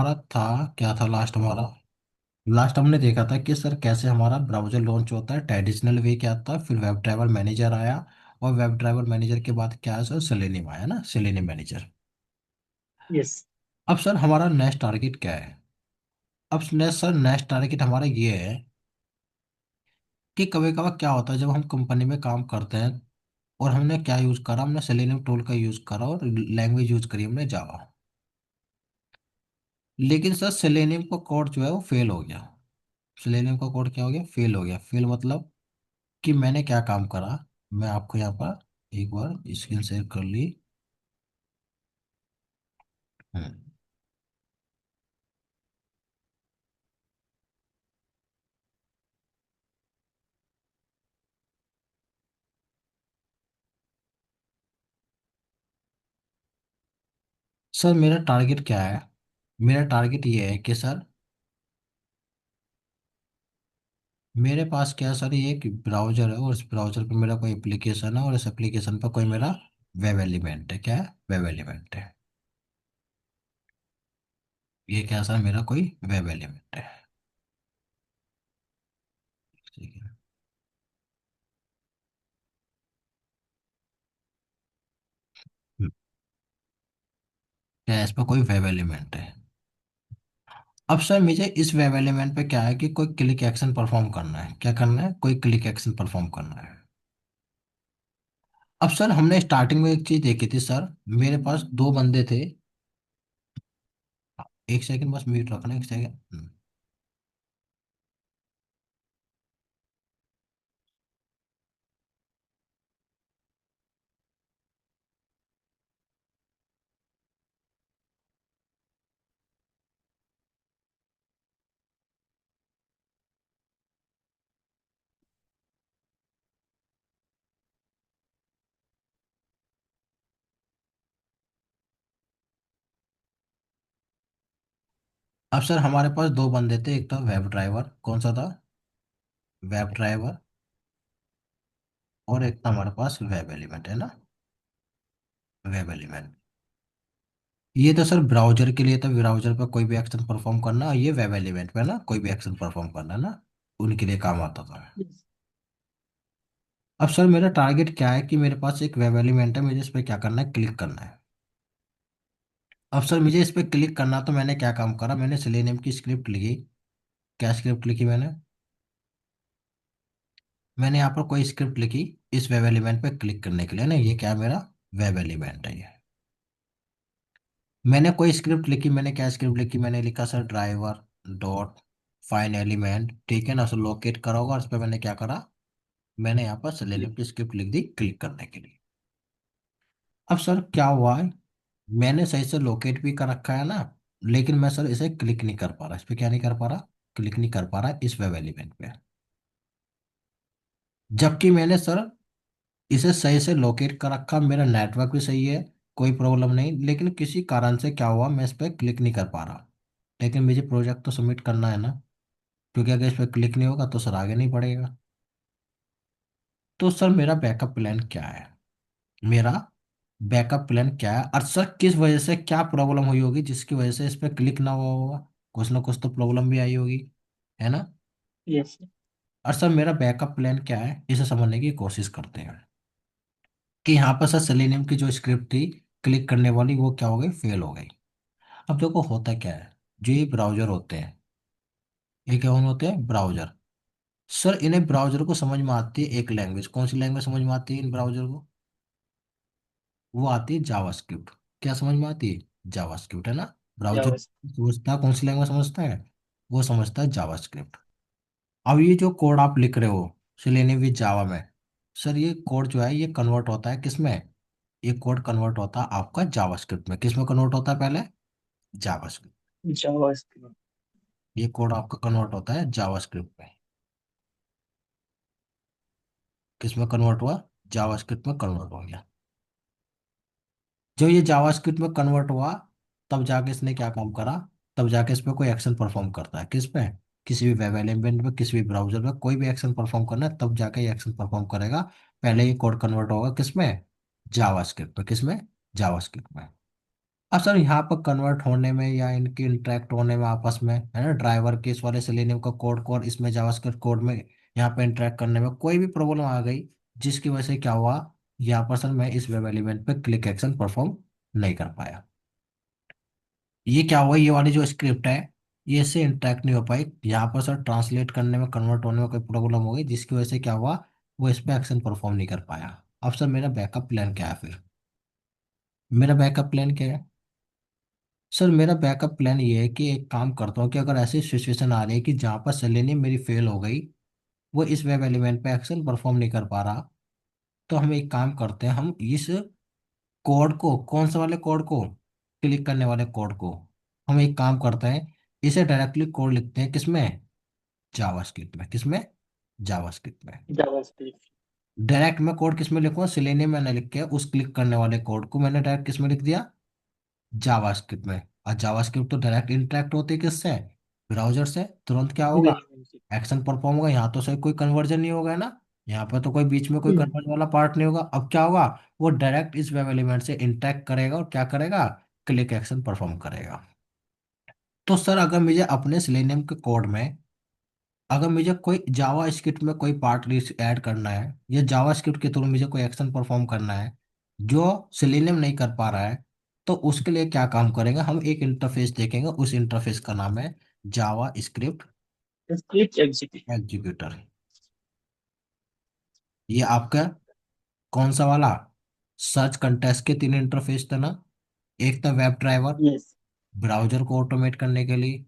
हमारा था, क्या था लास्ट हमारा? लास्ट हमने देखा था कि सर कैसे हमारा ब्राउजर लॉन्च होता है, ट्रेडिशनल वे क्या था, फिर वेब ड्राइवर मैनेजर आया। और वेब ड्राइवर मैनेजर के बाद क्या है सर, सेलेनियम आया ना, सेलेनियम मैनेजर। यस। अब सर हमारा नेक्स्ट टारगेट क्या है? अब नेक्स्ट टारगेट हमारा ये है कि कभी कभार क्या होता है जब हम कंपनी में काम करते हैं, और हमने क्या यूज करा, हमने सेलेनियम टूल का यूज करा और लैंग्वेज यूज करी हमने जावा। लेकिन सर सेलेनियम का कोड जो है वो फेल हो गया। सेलेनियम का कोड क्या हो गया, फेल हो गया। फेल मतलब कि मैंने क्या काम करा, मैं आपको यहाँ पर एक बार स्क्रीन शेयर कर ली। हम्म। सर मेरा टारगेट क्या है? मेरा टारगेट ये है कि सर मेरे पास क्या है सर, ये एक ब्राउजर है और इस ब्राउजर पे मेरा कोई एप्लीकेशन है, और इस एप्लीकेशन पर कोई मेरा वेब एलिमेंट है। क्या है? वेब एलिमेंट है। ये क्या है सर, मेरा कोई वेब एलिमेंट है। ठीक है। क्या है, इस पर कोई वेब एलिमेंट है। अब सर मुझे इस वेब एलिमेंट पे क्या है कि कोई क्लिक एक्शन परफॉर्म करना है। क्या करना है? कोई क्लिक एक्शन परफॉर्म करना है। अब सर हमने स्टार्टिंग में एक चीज देखी थी सर, मेरे पास दो बंदे थे। एक सेकंड बस म्यूट रखना, एक सेकंड। अब सर हमारे पास दो बंदे थे, एक था वेब ड्राइवर, कौन सा था? Web driver. और एक था हमारे पास वेब एलिमेंट, है ना? Web element. ये तो सर ब्राउजर के लिए था, ब्राउजर पर कोई भी एक्शन परफॉर्म करना, और ये वेब एलिमेंट पे ना कोई भी एक्शन परफॉर्म करना ना, उनके लिए काम आता था। यस। अब सर मेरा टारगेट क्या है कि मेरे पास एक वेब एलिमेंट है, मुझे इस पर क्या करना है, क्लिक करना है। अब सर मुझे इस पर क्लिक करना, तो मैंने क्या काम करा, मैंने सेलेनियम की स्क्रिप्ट लिखी। क्या स्क्रिप्ट लिखी मैंने? मैंने यहाँ पर कोई स्क्रिप्ट लिखी इस वेब एलिमेंट पे क्लिक करने के लिए ना, ये क्या है, मेरा वेब एलिमेंट है ये। मैंने कोई स्क्रिप्ट लिखी, मैंने क्या स्क्रिप्ट लिखी, मैंने लिखा sir driver dot find element, ठीक है ना, सर लोकेट करा होगा, उस पर मैंने क्या करा, मैंने यहाँ पर सेलेनियम की स्क्रिप्ट लिख दी क्लिक करने के लिए। अब सर क्या हुआ है, मैंने सही से लोकेट भी कर रखा है ना, लेकिन मैं सर इसे क्लिक नहीं कर पा रहा, इस पे क्या नहीं कर पा रहा, क्लिक नहीं कर पा रहा इस वेब एलिमेंट पे। जबकि मैंने सर इसे सही से लोकेट कर रखा, मेरा नेटवर्क भी सही है, कोई प्रॉब्लम नहीं, लेकिन किसी कारण से क्या हुआ, मैं इस पर क्लिक नहीं कर पा रहा। लेकिन मुझे प्रोजेक्ट तो सबमिट करना है ना, क्योंकि अगर इस पर क्लिक नहीं होगा तो सर आगे नहीं बढ़ेगा। तो सर मेरा बैकअप प्लान क्या है? मेरा बैकअप प्लान क्या है, और सर किस वजह से क्या प्रॉब्लम हुई होगी जिसकी वजह से इस पर क्लिक ना हुआ होगा? कुछ ना कुछ तो प्रॉब्लम भी आई होगी, है ना? यस। और सर मेरा बैकअप प्लान क्या है, इसे समझने की कोशिश करते हैं कि यहाँ पर सर सेलेनियम की जो स्क्रिप्ट थी क्लिक करने वाली, वो क्या हो गई, फेल हो गई। अब देखो होता क्या है, जो ये ब्राउजर होते हैं, ये क्या होते हैं, ब्राउजर। सर इन्हें ब्राउजर को समझ में आती है एक लैंग्वेज, कौन सी लैंग्वेज समझ में आती है इन ब्राउजर को? वो आती है जावास्क्रिप्ट। क्या समझ में आती है? जावास्क्रिप्ट, है ना? ब्राउजर जावा। समझता है कौन सी लैंग्वेज समझता है, वो समझता है जावास्क्रिप्ट। अब ये जो कोड आप लिख रहे हो सेलेनियम विद जावा में, सर ये कोड जो है ये कन्वर्ट होता है किस में? ये कोड कन्वर्ट होता है आपका जावास्क्रिप्ट में। किस में कन्वर्ट होता है पहले? जावास्क्रिप्ट। जावा। ये कोड आपका कन्वर्ट होता है जावास्क्रिप्ट में। किस में कन्वर्ट हुआ? जावास्क्रिप्ट में कन्वर्ट हो गया। जब ये जावास्क्रिप्ट में कन्वर्ट हुआ, तब जाके इसने क्या काम करा, तब जाके इस पे कोई एक्शन परफॉर्म करता है। किस पे? किसी भी वेब एलिमेंट पे, किसी भी ब्राउजर पे कोई भी एक्शन परफॉर्म करना है, तब जाके ये एक्शन परफॉर्म करेगा। पहले ये कोड कन्वर्ट होगा किस में? जावास्क्रिप्ट में। किस में? जावास्क्रिप्ट में। अब सर यहाँ पर कन्वर्ट होने में या इनके इंटरेक्ट होने में आपस में, है ना, ड्राइवर के इस वाले सेलेनियम का कोड को और इसमें जावास्क्रिप्ट कोड में यहाँ पे इंटरेक्ट करने में कोई भी प्रॉब्लम आ गई, जिसकी वजह से क्या हुआ, यहाँ पर सर मैं इस वेब एलिमेंट पे क्लिक एक्शन परफॉर्म नहीं कर पाया। ये क्या हुआ, ये वाली जो स्क्रिप्ट है ये इससे इंटरेक्ट नहीं हो पाई, यहाँ पर सर ट्रांसलेट करने में कन्वर्ट होने में कोई प्रॉब्लम हो गई, जिसकी वजह से क्या हुआ, वो इस पे एक्शन परफॉर्म नहीं कर पाया। अब सर मेरा बैकअप प्लान क्या है फिर, मेरा बैकअप प्लान क्या है? सर मेरा बैकअप प्लान ये है कि एक काम करता हूँ कि अगर ऐसी सिचुएशन आ रही है कि जहाँ पर सेलेनियम मेरी फेल हो गई, वो इस वेब एलिमेंट पे एक्शन परफॉर्म नहीं कर पा रहा, तो हम एक काम करते हैं, हम इस कोड को, कौन से वाले कोड को, क्लिक करने वाले कोड को, हम एक काम करते हैं, इसे डायरेक्टली कोड लिखते हैं किसमें, जावास्क्रिप्ट में। किसमें? जावास्क्रिप्ट में। जावास्क्रिप्ट। डायरेक्ट मैं कोड किसमें लिखूंगा, सेलेनियम मैंने लिख के उस क्लिक करने वाले कोड को मैंने डायरेक्ट किसमें लिख दिया, जावास्क्रिप्ट में। और जावास्क्रिप्ट तो डायरेक्ट इंटरेक्ट होती है किससे, ब्राउजर से, तुरंत क्या होगा, एक्शन परफॉर्म होगा। यहाँ तो सर कोई कन्वर्जन नहीं होगा, है ना, यहाँ पर तो कोई बीच में कोई कन्वर्जन वाला पार्ट नहीं होगा। अब क्या होगा, वो डायरेक्ट इस वेब एलिमेंट से इंटरेक्ट करेगा और क्या करेगा, क्लिक एक्शन परफॉर्म करेगा। तो सर अगर मुझे अपने सिलेनियम के कोड में, अगर मुझे कोई जावा स्क्रिप्ट में कोई पार्ट ऐड करना है या जावा स्क्रिप्ट के थ्रू मुझे कोई एक्शन परफॉर्म करना है जो सिलेनियम नहीं कर पा रहा है, तो उसके लिए क्या काम करेंगे, हम एक इंटरफेस देखेंगे, उस इंटरफेस का नाम है जावा स्क्रिप्ट स्क्रिप्ट एग्जीक्यूट। एग्जीक्यूटर। ये आपका कौन सा वाला, सर्च कंटेस्ट के तीन इंटरफेस थे ना, एक था वेब ड्राइवर, यस। ब्राउजर को ऑटोमेट करने के लिए,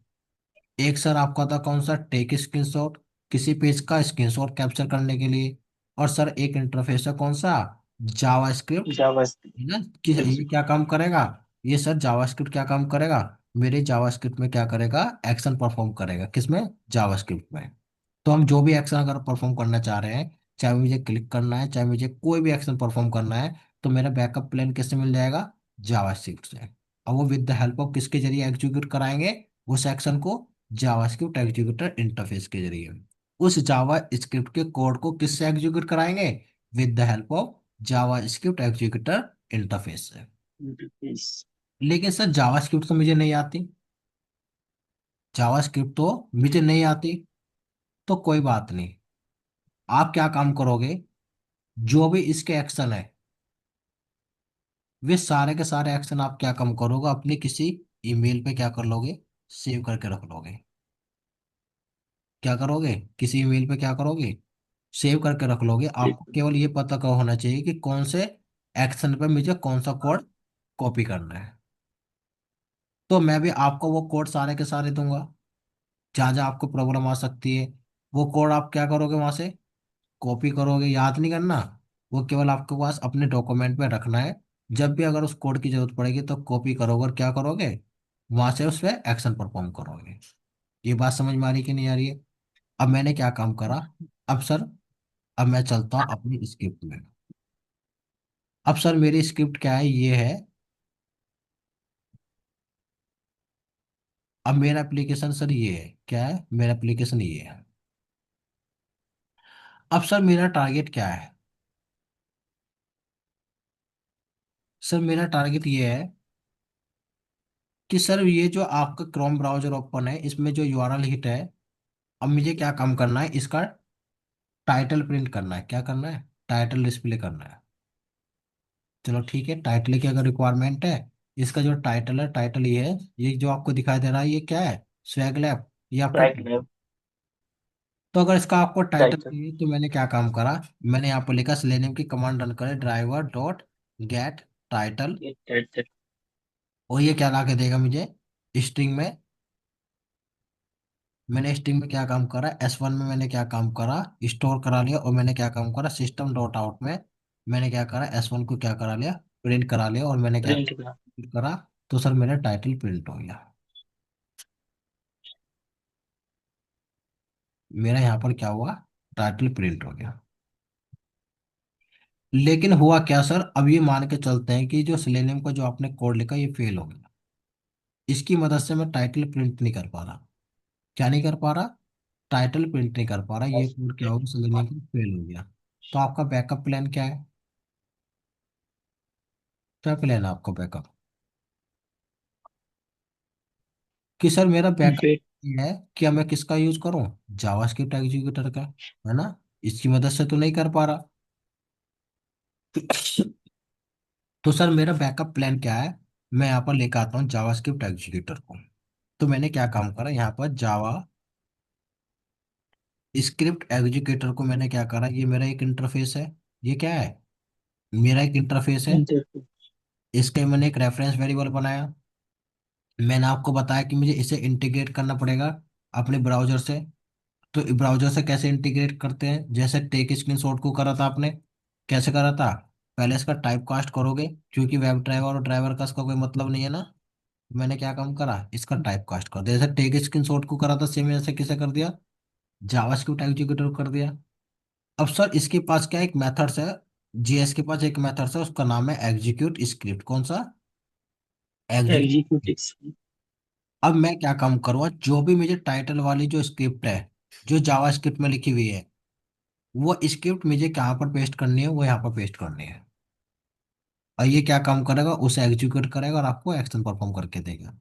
एक सर आपका था कौन सा, टेक स्क्रीनशॉट, किसी पेज का स्क्रीनशॉट कैप्चर करने के लिए, और सर एक इंटरफेस है कौन सा, जावास्क्रिप्ट, जावास्क्रिप्ट है ना, कि ये क्या एग्जीक्यूट। काम करेगा, ये सर जावास्क्रिप्ट क्या काम करेगा, मेरे जावास्क्रिप्ट में क्या करेगा, एक्शन परफॉर्म करेगा, किसमें, जावास्क्रिप्ट में। तो हम जो भी एक्शन अगर परफॉर्म करना चाह रहे हैं, चाहे मुझे क्लिक करना है, चाहे मुझे कोई भी एक्शन परफॉर्म करना है, तो मेरा बैकअप प्लान किससे मिल जाएगा, जावास्क्रिप्ट से। और वो विद द हेल्प ऑफ किसके जरिए एग्जीक्यूट कराएंगे उस एक्शन को, जावास्क्रिप्ट एग्जीक्यूटर इंटरफेस के जरिए। उस जावा स्क्रिप्ट के कोड को किससे एग्जीक्यूट कराएंगे, with the help of Java script executor interface से। इंटरफेस। लेकिन सर जावास्क्रिप्ट तो मुझे नहीं आती, जावास्क्रिप्ट तो मुझे नहीं आती, तो कोई बात नहीं, आप क्या काम करोगे, जो भी इसके एक्शन है, वे सारे के सारे एक्शन आप क्या काम करोगे, अपने किसी ईमेल पे क्या कर लोगे, सेव करके रख लोगे। क्या करोगे, किसी ईमेल पे क्या करोगे, सेव करके रख लोगे। आपको ठीक। केवल ये पता का होना चाहिए कि कौन से एक्शन पे मुझे कौन सा कोड कॉपी करना है, तो मैं भी आपको वो कोड सारे के सारे दूंगा। जहाँ जहाँ आपको प्रॉब्लम आ सकती है, वो कोड आप क्या करोगे, वहां से कॉपी करोगे, याद नहीं करना, वो केवल आपके पास अपने डॉक्यूमेंट में रखना है। जब भी अगर उस कोड की जरूरत पड़ेगी तो कॉपी करोगे और क्या करोगे, वहां से उस पर एक्शन परफॉर्म करोगे। ये बात समझ में आ रही कि नहीं आ रही है? अब मैंने क्या काम करा, अब सर, अब मैं चलता हूँ अपनी स्क्रिप्ट में। अब सर मेरी स्क्रिप्ट क्या है, ये है, अब मेरा एप्लीकेशन सर ये है, क्या है मेरा एप्लीकेशन ये है। अब सर मेरा टारगेट क्या है, सर मेरा टारगेट ये है कि सर ये जो आपका क्रोम ब्राउजर ओपन है, इसमें जो यूआरएल हिट है, अब मुझे क्या काम करना है, इसका टाइटल प्रिंट करना है। क्या करना है, टाइटल डिस्प्ले करना है। चलो ठीक है, टाइटल की अगर रिक्वायरमेंट है, इसका जो टाइटल है, टाइटल ये है, ये जो आपको दिखाई दे रहा है, ये क्या है, स्वैग लैब, ये आपका राइट title। लैब। तो अगर इसका आपको टाइटल राइट। चाहिए तो मैंने क्या काम करा, मैंने यहाँ पर लिखा सेलेनियम की कमांड रन करें, driver dot gate title, right. और ये क्या ला के देगा मुझे, स्ट्रिंग में। मैंने स्ट्रिंग में क्या काम करा, S1 में मैंने क्या काम करा, स्टोर करा लिया, और मैंने क्या काम करा, सिस्टम डॉट आउट में मैंने क्या करा, S1 को क्या करा लिया, प्रिंट करा लिया, और मैंने क्या प्रिंट का। करा, तो सर मेरा टाइटल प्रिंट हो गया। मेरा यहाँ पर क्या हुआ, टाइटल प्रिंट हो गया। लेकिन हुआ क्या सर, अब ये मान के चलते हैं कि जो सिलेनियम का जो आपने कोड लिखा ये फेल हो गया, इसकी मदद से मैं टाइटल प्रिंट नहीं कर पा रहा। क्या नहीं कर पा रहा, टाइटल प्रिंट नहीं कर पा रहा, ये कोड क्या होगा, सिलेनियम का फेल हो गया। तो आपका बैकअप प्लान क्या है, क्या प्लान है आपका बैकअप? कि सर मेरा बैकअप फिर है, क्या मैं किसका यूज करूं? जावास्क्रिप्ट एग्जीक्यूटर का, है ना? इसकी मदद से तो नहीं कर पा रहा। तो सर मेरा बैकअप प्लान क्या है? मैं यहाँ पर लेकर आता हूँ जावास्क्रिप्ट एग्जीक्यूटर को। तो मैंने क्या काम करा, यहाँ पर जावा स्क्रिप्ट एग्जीक्यूटर को मैंने क्या करा, ये मेरा एक इंटरफेस है। ये क्या है? मेरा एक इंटरफेस है। इंटरफेस। इसके मैंने एक रेफरेंस वेरिएबल बनाया। मैंने आपको बताया कि मुझे इसे इंटीग्रेट करना पड़ेगा अपने ब्राउजर से। तो ब्राउजर से कैसे इंटीग्रेट करते हैं? जैसे टेक स्क्रीनशॉट को करा था आपने, कैसे करा था? पहले इसका टाइप कास्ट करोगे, क्योंकि वेब ड्राइवर और ड्राइवर का इसका कोई मतलब नहीं है ना। मैंने क्या काम करा, इसका टाइप कास्ट कर दिया। जैसे टेक स्क्रीनशॉट को करा था सेम, ऐसे किसे कर दिया? जावास्क्रिप्ट एग्जीक्यूटर कर दिया। अब सर इसके पास क्या एक मेथड्स है, जीएस के पास एक मेथड्स है, उसका नाम है एग्जीक्यूट स्क्रिप्ट। कौन सा? एग्जीक्यूट। एग्जीक्यूटिव। अब मैं क्या काम करूँगा, जो भी मुझे टाइटल वाली जो स्क्रिप्ट है, जो जावास्क्रिप्ट में लिखी हुई है, वो स्क्रिप्ट मुझे कहाँ पर पेस्ट करनी है? वो यहाँ पर पेस्ट करनी है। और ये क्या काम करेगा, उसे एग्जीक्यूट करेगा और आपको एक्शन परफॉर्म करके देगा।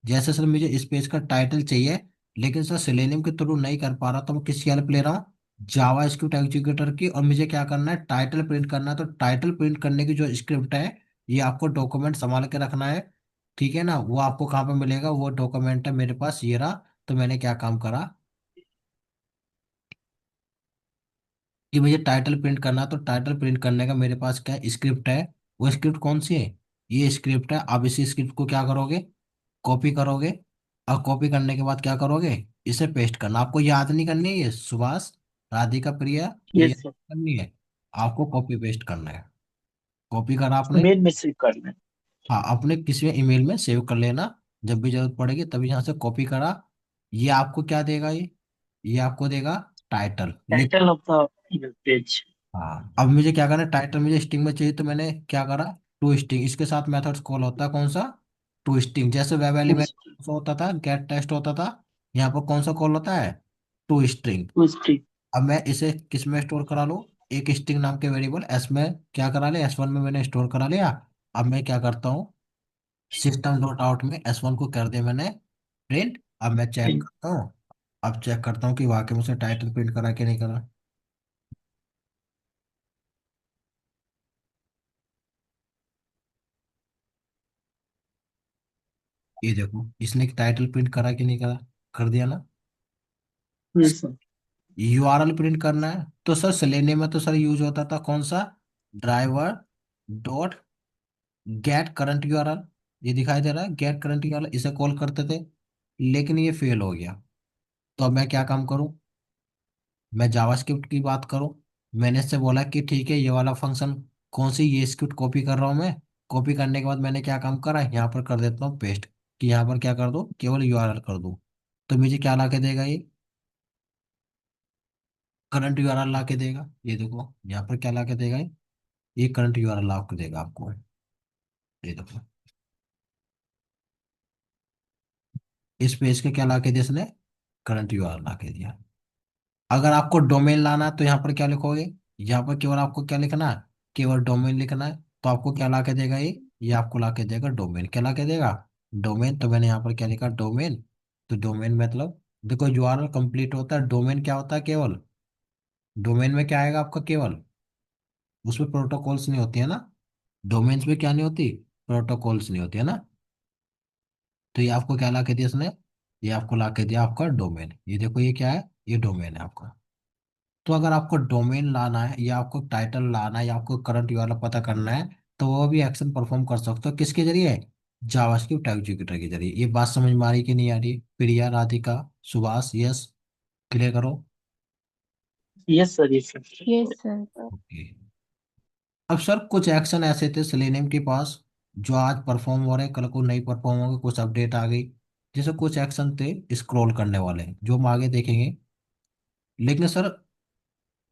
जैसे सर मुझे इस पेज का टाइटल चाहिए, लेकिन सर सेलेनियम के थ्रू नहीं कर पा रहा, तो मैं किसकी हेल्प ले रहा हूँ? जावा स्क्रिप्ट एग्जीक्यूटर की। और मुझे क्या करना है, टाइटल प्रिंट करना है। तो टाइटल प्रिंट करने की जो स्क्रिप्ट है, ये आपको डॉक्यूमेंट संभाल के रखना है। ठीक है ना? वो आपको कहाँ पे मिलेगा? वो डॉक्यूमेंट है मेरे पास, ये रहा। तो मैंने क्या काम करा कि मुझे टाइटल प्रिंट करना, तो टाइटल प्रिंट करने का मेरे पास क्या स्क्रिप्ट है? वो स्क्रिप्ट कौन सी है? ये स्क्रिप्ट है। अब इसी स्क्रिप्ट को क्या करोगे, कॉपी करोगे। और कॉपी करने के बाद क्या करोगे, इसे पेस्ट करना। आपको याद नहीं करनी है ये, सुभाष, राधिका, प्रिया, ये यस याद सर। करनी है। आपको कॉपी पेस्ट करना है। कॉपी करा आपने? मेल में सेव करना है। हाँ, अपने किसी ईमेल में सेव कर लेना। जब भी जरूरत पड़ेगी तभी यहाँ से कॉपी करा। ये आपको क्या देगा, ये आपको देगा title. Title of the page. हाँ, अब मुझे क्या करना है, टाइटल मुझे स्ट्रिंग में चाहिए, तो मैंने क्या करा, टू स्ट्रिंग। इसके साथ मेथड्स कॉल होता है कौन सा? To string. जैसे वेब एलिमेंट होता था, गेट टेस्ट होता था, यहाँ पर कौन सा कॉल होता है? To string. उसकी। अब मैं इसे किस में स्टोर करा लूँ? एक स्ट्रिंग नाम के वेरिएबल एस में क्या करा ले, S1 में मैंने स्टोर करा लिया। अब मैं क्या करता हूँ, सिस्टम डॉट आउट में S1 को कर दिया मैंने प्रिंट। अब मैं चेक करता हूँ। अब चेक करता हूँ कि वाकई में से टाइटल प्रिंट करा कि नहीं करा। ये देखो, इसने टाइटल प्रिंट करा कि नहीं करा? कर दिया ना। Yes sir. यूआरएल प्रिंट करना है, तो सर सेलेनियम में तो सर यूज होता था कौन सा? Driver dot gate current URL. ये दिखाई दे रहा है, गेट करंट यूआरएल, इसे कॉल करते थे। लेकिन ये फेल हो गया। तो अब मैं क्या काम करूं, मैं जावास्क्रिप्ट की बात करूं। मैंने इससे बोला कि ठीक है, ये वाला फंक्शन कौन सी, ये स्क्रिप्ट कॉपी कर रहा हूं मैं। कॉपी करने के बाद मैंने क्या काम करा, यहाँ पर कर देता हूँ पेस्ट। कि यहाँ पर क्या कर दो, केवल यूआरएल कर दो। तो मुझे क्या ला के देगा ये? करंट यूआरएल ला के देगा। ये देखो यहाँ पर क्या ला के देगा ये करंट यूआरएल ला के देगा आपको। ये देखो, इस पेज के क्या ला के दिया इसने? करंट यूआरएल ला के दिया। अगर आपको डोमेन लाना है तो यहाँ पर क्या लिखोगे? यहाँ पर केवल आपको क्या लिखना है? केवल डोमेन लिखना है। तो आपको क्या ला के देगा ये आपको ला के देगा डोमेन। क्या ला के देगा? डोमेन। तो मैंने यहाँ पर क्या लिखा, डोमेन। तो डोमेन मतलब देखो, यूआरएल कंप्लीट होता है, डोमेन क्या होता है केवल? डोमेन में क्या आएगा आपका केवल? उसमें प्रोटोकॉल्स नहीं होती है ना। डोमेन्स में क्या नहीं होती? प्रोटोकॉल्स नहीं होती है ना। तो ये आपको क्या ला के दिया इसने? ये आपको ला के दिया आपका डोमेन। ये देखो ये क्या है, ये डोमेन है आपका। तो अगर आपको डोमेन लाना है, या आपको टाइटल लाना है, या आपको करंट यूआरएल पता करना है, तो वो भी एक्शन परफॉर्म कर सकते हो। किसके जरिए? जावास्क्रिप्ट एग्जीक्यूटर के जरिए। ये बात समझ में आ रही कि नहीं आ रही? प्रिया, राधिका, सुभाष, यस, क्लियर करो। Yes sir. Yes sir. Yes sir. Okay. अब सर कुछ एक्शन ऐसे थे सेलेनियम के पास, जो आज परफॉर्म हो रहे हैं, कल को नहीं परफॉर्म होंगे, कुछ अपडेट आ गई। जैसे कुछ एक्शन थे स्क्रॉल करने वाले, जो हम आगे देखेंगे। लेकिन सर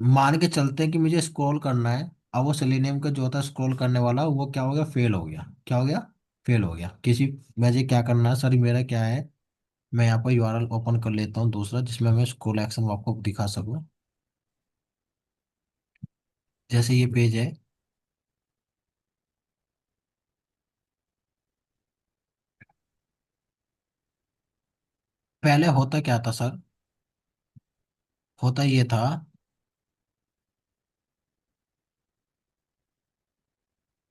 मान के चलते हैं कि मुझे स्क्रॉल करना है। अब वो सेलेनियम का जो था स्क्रॉल करने वाला, वो क्या हो गया, फेल हो गया। क्या हो गया? फेल हो गया। किसी मुझे क्या करना है सर, मेरा क्या है, मैं यहाँ पर यूआरएल ओपन कर लेता हूँ दूसरा, जिसमें मैं स्क्रॉल एक्शन आपको दिखा सकूँ। जैसे ये पेज है, पहले होता क्या था सर, होता ये था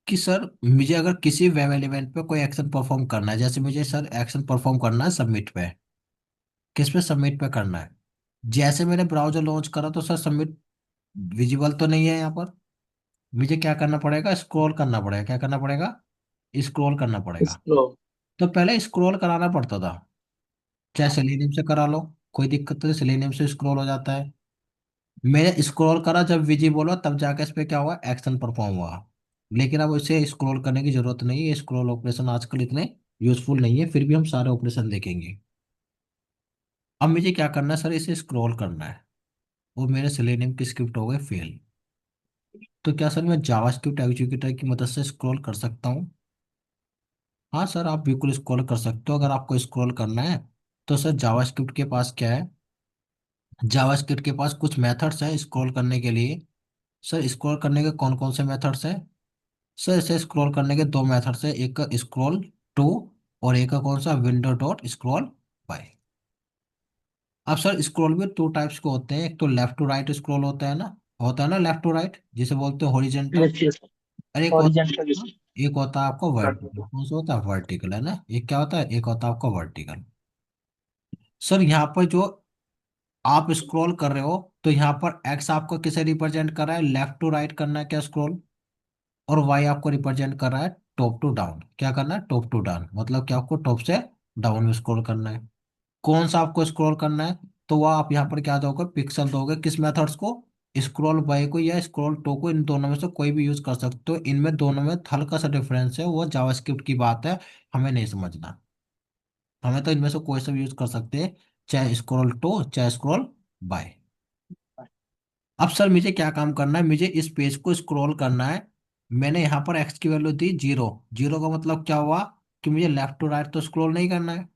कि सर मुझे अगर किसी वेब एलिमेंट पे कोई एक्शन परफॉर्म करना है, जैसे मुझे सर एक्शन परफॉर्म करना है सबमिट पे, किस पे सबमिट पे करना है। जैसे मैंने ब्राउजर लॉन्च करा तो सर सबमिट विजिबल तो नहीं है यहाँ पर। मुझे क्या करना पड़ेगा, स्क्रॉल करना पड़ेगा। क्या करना पड़ेगा, स्क्रॉल करना पड़ेगा। इसको। तो पहले स्क्रॉल कराना पड़ता था, चाहे सेलेनियम से करा लो, कोई दिक्कत नहीं, सेलेनियम से स्क्रॉल हो जाता है। मैंने स्क्रॉल करा, जब विजिबल हुआ तब जाके इस पे क्या हुआ, एक्शन परफॉर्म हुआ। लेकिन अब इसे स्क्रॉल करने की जरूरत नहीं है, स्क्रॉल ऑपरेशन आजकल इतने यूजफुल नहीं है, फिर भी हम सारे ऑपरेशन देखेंगे। अब मुझे क्या करना है सर, इसे स्क्रॉल करना है, और मेरे सेलेनियम की स्क्रिप्ट हो गए फेल। तो क्या सर मैं जावास्क्रिप्ट एग्जीक्यूटर की मदद से स्क्रॉल कर सकता हूँ? हाँ सर, आप बिल्कुल स्क्रॉल कर सकते हो। अगर आपको स्क्रॉल करना है तो सर जावास्क्रिप्ट के पास क्या है, जावास्क्रिप्ट के पास कुछ मेथड्स है स्क्रॉल करने के लिए। सर स्क्रॉल करने के कौन कौन से मेथड्स हैं? सर इसे स्क्रॉल करने के दो मेथड्स है, एक स्क्रॉल टू और एक का कौन सा, विंडो डॉट स्क्रॉल बाय। अब सर स्क्रॉल भी टू टाइप्स के होते हैं, एक तो लेफ्ट टू राइट स्क्रॉल होता है ना लेफ्ट टू राइट, जिसे बोलते हैं हॉरिजेंटल। Yes yes. और हॉरिजॉन्टल। एक होता है आपका वर्टिकल। कौन सा होता है, वर्टिकल है ना। एक क्या होता है, एक होता है आपका वर्टिकल। सर यहाँ पर जो आप स्क्रॉल कर रहे हो, तो यहाँ पर एक्स आपको किसे रिप्रेजेंट कर रहा है, लेफ्ट टू राइट करना है क्या स्क्रॉल, और वाई आपको रिप्रेजेंट कर रहा है टॉप टू डाउन। क्या करना है, टॉप टू डाउन, मतलब कि आपको टॉप से डाउन में स्क्रॉल करना है। कौन सा आपको स्क्रॉल करना है, तो वह आप यहाँ पर क्या दोगे, पिक्सल दोगे। किस मेथड्स को, स्क्रॉल बाय को या स्क्रॉल टू को, इन दोनों में से कोई भी यूज कर सकते हो। इनमें दोनों में हल्का सा डिफरेंस है, वो जावास्क्रिप्ट की बात है, हमें नहीं समझना। हमें तो इनमें से कोई सा भी यूज कर सकते हैं, चाहे स्क्रॉल टू चाहे स्क्रॉल बाय। अब सर मुझे क्या काम करना है, मुझे इस पेज को स्क्रॉल करना है। मैंने यहाँ पर एक्स की वैल्यू दी जीरो। जीरो का मतलब क्या हुआ, कि मुझे लेफ्ट टू राइट तो स्क्रॉल नहीं करना है।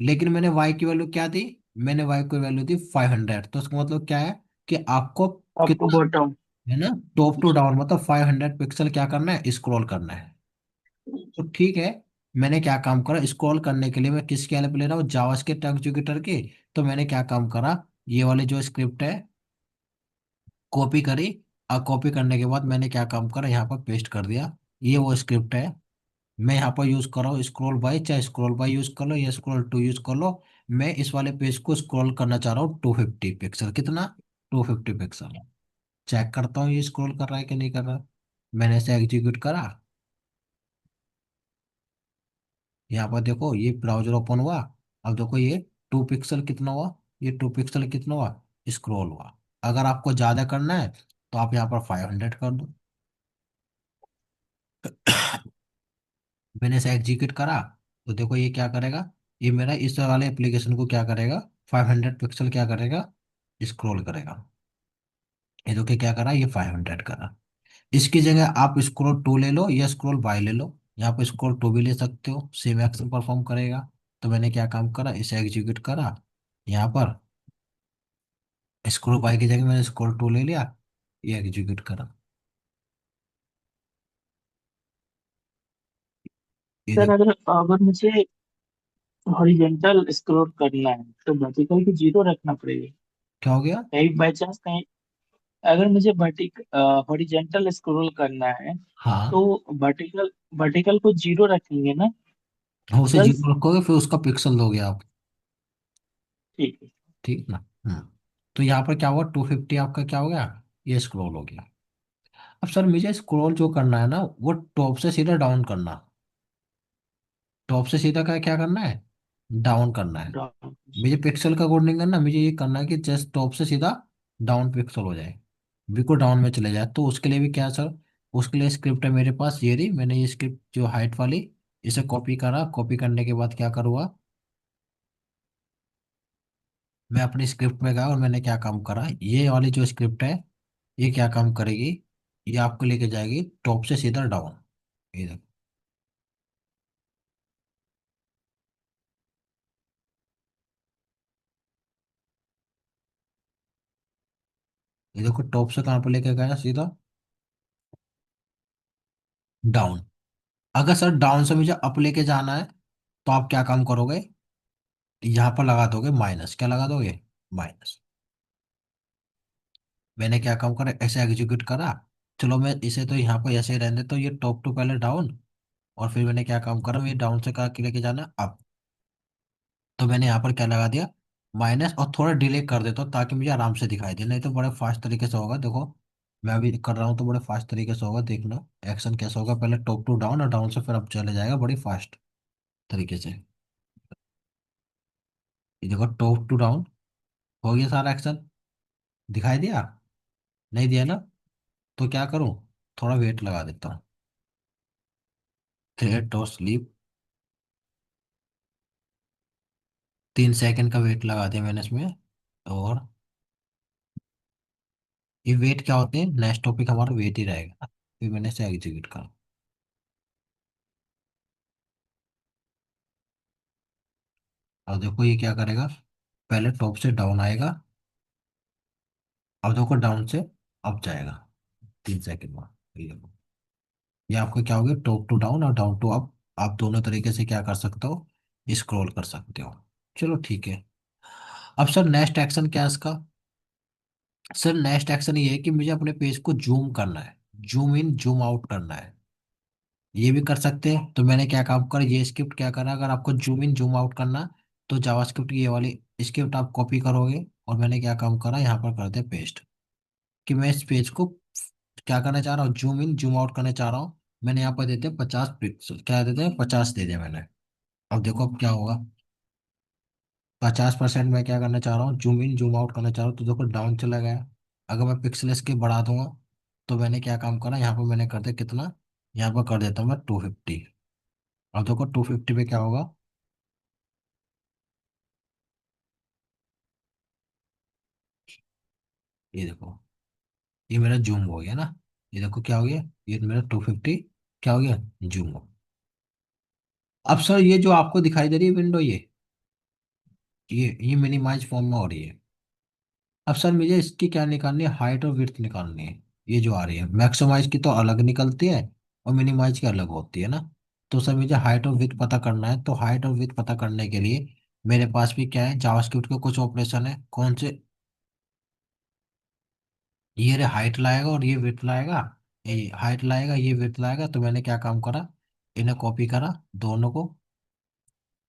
लेकिन मैंने वाई की वैल्यू क्या दी, मैंने वाई की वैल्यू दी 500। तो उसका मतलब क्या है, कि आपको टॉप टू कितना, बॉटम। है ना, टॉप टू डाउन मतलब 500 पिक्सल क्या करना है, स्क्रॉल करना है। तो ठीक है, मैंने क्या काम करा, स्क्रॉल करने के लिए मैं किसकी हेल्प ले रहा हूँ, जावास्क्रिप्ट एग्जीक्यूटर की। तो मैंने क्या काम करा, ये वाली जो स्क्रिप्ट है कॉपी करी, और कॉपी करने के बाद मैंने क्या काम करा, यहाँ पर पेस्ट कर दिया। ये वो स्क्रिप्ट है, मैं यहाँ पर यूज कर रहा हूँ स्क्रॉल बाय, चाहे स्क्रॉल बाय यूज कर लो या स्क्रॉल टू यूज कर लो। मैं इस वाले पेज को स्क्रॉल करना चाह रहा हूँ 250 पिक्सल, कितना, 250 पिक्सल। चेक करता हूँ ये स्क्रॉल कर रहा है कि नहीं कर रहा। मैंने इसे एग्जीक्यूट करा, यहाँ पर देखो ये ब्राउजर ओपन हुआ। अब देखो ये 2 पिक्सल कितना हुआ, ये 2 पिक्सल कितना हुआ, स्क्रॉल हुआ। अगर आपको ज्यादा करना है तो आप यहाँ पर 500 कर दो। मैंने इसे एग्जीक्यूट करा, तो देखो ये क्या करेगा, ये मेरा इस वाले एप्लीकेशन को क्या करेगा, 500 पिक्सल क्या करेगा, स्क्रॉल करेगा। ये देखो क्या करा, ये 500 करा। इसकी जगह आप स्क्रॉल टू ले लो या स्क्रॉल बाय ले लो, यहाँ पर स्क्रॉल टू भी ले सकते हो, सेम एक्शन परफॉर्म करेगा। तो मैंने क्या काम करा, इसे एग्जीक्यूट करा, यहाँ पर स्क्रॉल बाय की जगह मैंने स्क्रॉल टू ले लिया, ये एग्जीक्यूट करा। ये सर देखो अगर अगर मुझे हॉरिजॉन्टल स्क्रॉल करना है तो वर्टिकल की जीरो रखना पड़ेगा। क्या हो गया। कहीं बाई चांस कहीं अगर मुझे हॉरिजॉन्टल स्क्रॉल करना है हाँ, तो वर्टिकल वर्टिकल को जीरो रखेंगे ना। हाँ, उसे गर्ल्स। जीरो रखोगे फिर उसका पिक्सल दोगे आप। ठीक है। ठीक ना। तो यहाँ पर क्या हुआ, 250 आपका क्या हो गया, ये स्क्रॉल हो गया। अब सर मुझे स्क्रॉल जो करना है ना, वो टॉप से सीधा डाउन करना। टॉप से सीधा का क्या करना है, डाउन करना है। डॉट। मुझे पिक्सल का कोड नहीं करना, मुझे ये करना है कि जस्ट टॉप से सीधा डाउन पिक्सल हो जाए, बिल्कुल डाउन में चले जाए। तो उसके लिए भी क्या है सर, उसके लिए स्क्रिप्ट है मेरे पास, ये रही। मैंने ये स्क्रिप्ट जो हाइट वाली, इसे कॉपी करा। कॉपी करने के बाद क्या करूँगा, मैं अपनी स्क्रिप्ट में गया और मैंने क्या काम करा, ये वाली जो स्क्रिप्ट है ये क्या काम करेगी, ये आपको लेके जाएगी टॉप से सीधा डाउन। ये देखो, ये देखो टॉप से कहाँ पे लेके गया, सीधा डाउन। अगर सर डाउन से मुझे अप लेके जाना है तो आप क्या काम करोगे, यहाँ पर लगा दोगे माइनस, क्या लगा दोगे, माइनस। मैंने क्या काम करा, ऐसे एग्जीक्यूट करा। चलो मैं इसे तो यहाँ पर ऐसे ही रहने, तो ये टॉप टू पहले डाउन, और फिर मैंने क्या काम करा, ये डाउन से कहा कि लेके जाना अप। तो मैंने यहाँ पर क्या लगा दिया, माइनस, और थोड़ा डिले कर देता हूँ ताकि मुझे आराम से दिखाई दे, नहीं तो बड़े फास्ट तरीके से होगा, देखो मैं अभी कर रहा हूँ तो बड़े फास्ट तरीके से होगा, देखना एक्शन कैसा होगा, पहले टॉप टू डाउन और डाउन से फिर अप चले जाएगा बड़ी फास्ट तरीके से। ये देखो टॉप टू डाउन हो गया सारा एक्शन, दिखाई दिया, नहीं दिया ना, तो क्या करूँ, थोड़ा वेट लगा देता हूँ, थ्रेड टू स्लीप, 3 सेकंड का वेट लगा दिया मैंने इसमें। और ये वेट क्या होते हैं, नेक्स्ट टॉपिक हमारा वेट ही रहेगा, फिर मैंने इसे एग्जीक्यूट करा। अब देखो ये क्या करेगा, पहले टॉप से डाउन आएगा, अब देखो डाउन से अप जाएगा, 3 सेकंड बाद। ये देखो, ये आपको क्या हो गया, टॉप टू डाउन और डाउन टू अप, आप दोनों तरीके से क्या कर सकते हो, स्क्रॉल कर सकते हो। चलो ठीक है। अब सर नेक्स्ट एक्शन क्या है इसका, सर नेक्स्ट एक्शन ये है कि मुझे अपने पेज को जूम करना है, जूम इन जूम आउट करना है, ये भी कर सकते हैं। तो मैंने क्या काम करा, ये स्क्रिप्ट क्या करा, अगर आपको जूम इन जूम आउट करना, तो जावास्क्रिप्ट ये वाली स्क्रिप्ट आप कॉपी करोगे, और मैंने क्या काम करा, यहाँ पर कर दे पेस्ट, कि मैं इस पेज को क्या करना चाह रहा हूँ, जूम इन जूम आउट करना चाह रहा हूँ। मैंने यहाँ पर देते हैं 50 पिक्सल, क्या देते हैं, 50 दे दिया मैंने। अब देखो अब क्या होगा, 50% मैं क्या करना चाह रहा हूँ, जूम इन जूम आउट करना चाह रहा हूँ, तो देखो डाउन चला गया। अगर मैं पिक्सल इसके बढ़ा दूंगा, तो मैंने क्या काम करा, यहाँ पर मैंने कर दिया कितना, यहाँ पर कर देता हूँ मैं 250। अब देखो 250 पे क्या होगा, ये देखो, ये मेरा जूम हो गया ना, ये देखो क्या हो गया, ये मेरा 250 क्या हो गया, जूम हो। अब सर ये जो आपको दिखाई दे रही है विंडो, ये मिनिमाइज फॉर्म में हो रही है। अब सर मुझे इसकी क्या निकालनी है, हाइट और विड्थ निकालनी है। ये जो आ रही है मैक्सिमाइज की तो अलग निकलती है, और मिनिमाइज की अलग होती है ना। तो सर मुझे हाइट और विड्थ पता करना है, तो हाइट और विड्थ पता करने के लिए मेरे पास भी क्या है, जावास्क्रिप्ट के कुछ ऑपरेशन है, कौन से, ये रे हाइट लाएगा और ये विड्थ लाएगा, ये हाइट लाएगा ये विड्थ लाएगा, तो मैंने क्या काम करा, इन्हें कॉपी करा दोनों को।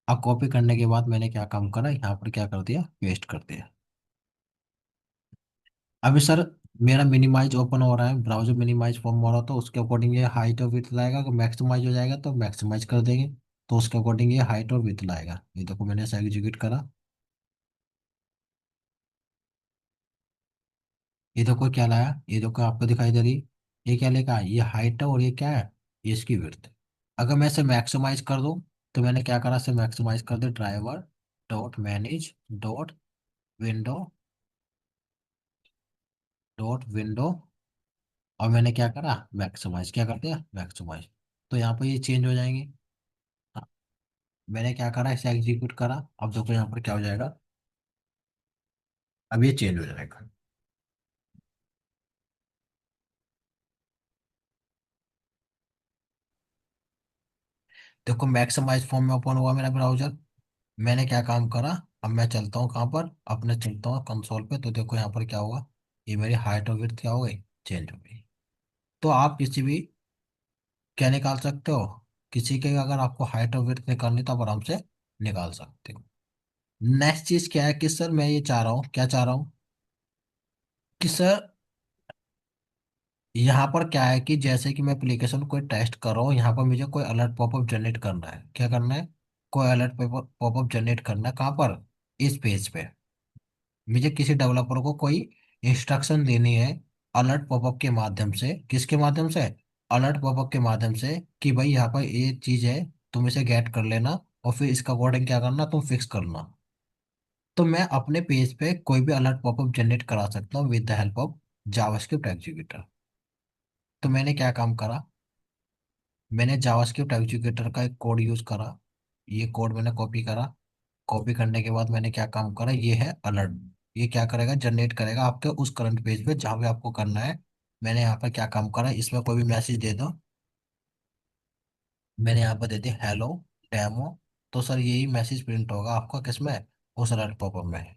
अब कॉपी करने के बाद मैंने क्या काम करा, यहाँ पर क्या कर दिया, पेस्ट कर दिया। अभी सर मेरा मिनिमाइज ओपन हो रहा है, ब्राउजर मिनिमाइज फॉर्म हो रहा, तो उसके अकॉर्डिंग ये हाइट और विड्थ लाएगा, अगर मैक्सिमाइज हो जाएगा तो मैक्सिमाइज कर देंगे, तो उसके अकॉर्डिंग ये हाइट और विड्थ लाएगा। ये देखो मैंने ऐसा एग्जीक्यूट करा, ये देखो क्या लाया, ये देखो आपको दिखाई दे रही, ये क्या लेगा, ये हाइट है और ये क्या है, ये इसकी विड्थ। अगर मैं इसे मैक्सिमाइज कर दूं, तो मैंने क्या करा, इसे मैक्सिमाइज कर दे, driver dot manage dot window dot window, और मैंने क्या करा, मैक्सिमाइज, क्या कर दिया, मैक्सिमाइज। तो यहाँ पर ये चेंज हो जाएंगे। हाँ, मैंने क्या करा, इसे एग्जीक्यूट करा, अब देखो यहाँ पर क्या हो जाएगा, अब ये चेंज हो जाएगा। देखो मैक्सिमाइज फॉर्म में ओपन हुआ मेरा ब्राउजर, मैंने क्या काम करा, अब मैं चलता हूँ कहाँ पर, अपने चलता हूँ कंसोल पे, तो देखो यहाँ पर क्या हुआ, ये मेरी हाइट और विड्थ क्या हो गई, चेंज हो गई। तो आप किसी भी क्या निकाल सकते हो, किसी के अगर आपको हाइट और विड्थ निकालनी तो आप आराम से निकाल सकते हो। नेक्स्ट चीज क्या है कि सर मैं ये चाह रहा हूँ, क्या चाह रहा हूँ, कि सर यहाँ पर क्या है कि जैसे कि मैं एप्लीकेशन कोई टेस्ट कर रहा हूँ, यहाँ पर मुझे कोई अलर्ट पॉपअप जनरेट करना है, क्या करना है, कोई अलर्ट पॉपअप जनरेट करना है, कहाँ पर, इस पेज पे। मुझे किसी डेवलपर को कोई इंस्ट्रक्शन देनी है, अलर्ट पॉपअप के माध्यम से, किसके माध्यम से, अलर्ट पॉपअप के माध्यम से, कि भाई यहाँ पर ये चीज है, तुम इसे गेट कर लेना, और फिर इसका अकॉर्डिंग क्या करना, तुम फिक्स करना। तो मैं अपने पेज पे कोई भी अलर्ट पॉपअप जनरेट करा सकता हूँ with the help of JavaScript executor. तो मैंने क्या काम करा, मैंने जावास्क्रिप्ट एग्जीक्यूटर का एक कोड यूज करा, ये कोड मैंने कॉपी करा। कॉपी करने के बाद मैंने क्या काम करा, ये है अलर्ट, ये क्या करेगा, जनरेट करेगा आपके उस करंट पेज पे जहाँ पे आपको करना है। मैंने यहाँ पर क्या काम करा, इसमें कोई भी मैसेज दे दो, मैंने यहाँ पर दे दिया हेलो डेमो, तो सर यही मैसेज प्रिंट होगा आपका किसमें, उस अलर्ट पॉपअप में।